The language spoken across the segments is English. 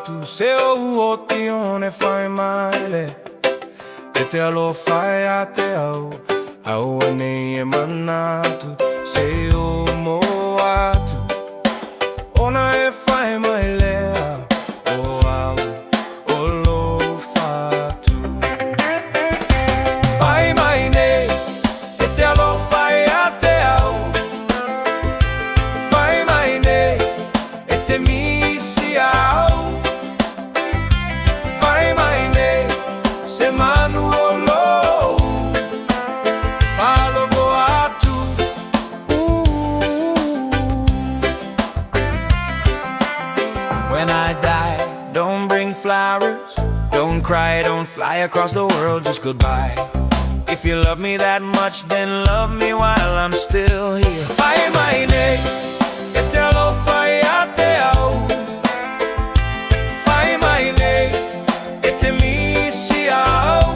tu se o tione fai male e te alo fai a te au ane e manatu se o mo atu ona e fai mai lea o au o lo fatu fai mai ne e te alo fai a te au fai mai ne e te misi au fai mai ne se manu o lo falo go atu when I die, don't bring flowers, don't cry, don't fly across the world, just goodbye. If you love me that much, then love me while I'm still here. Fai mai ne, e te alo fai a te au. Fai mai ne, e te misi au.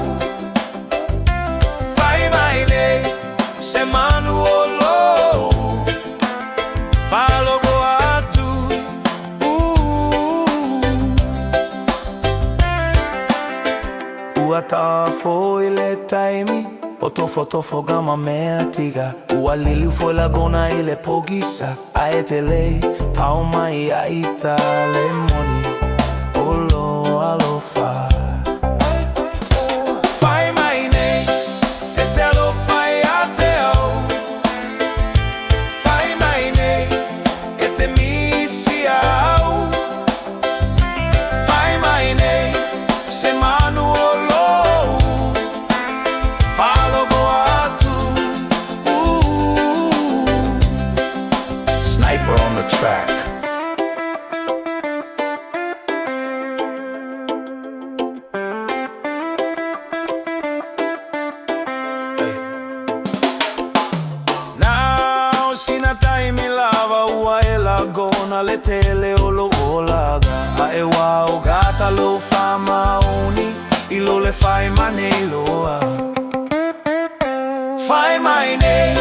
Fai mai ne, se manu o lo falo go atu. Ua ta foi le taimi o tofo gama mea tiga. Ua lili foi lagona i le pogisa. A e te lei, tau mai a ita le moni. O lo alofa fai mai nei, e te alo fai a te au. Fai mai nei, e te misi au. Fai mai nei, se manu o lo falo go atu. Sniper on the track. Now sina taimi lava ua e lagona le tele o lo olaga. A e wa o gata lo fa maoni i lo le fai mane loa. Fai mai nei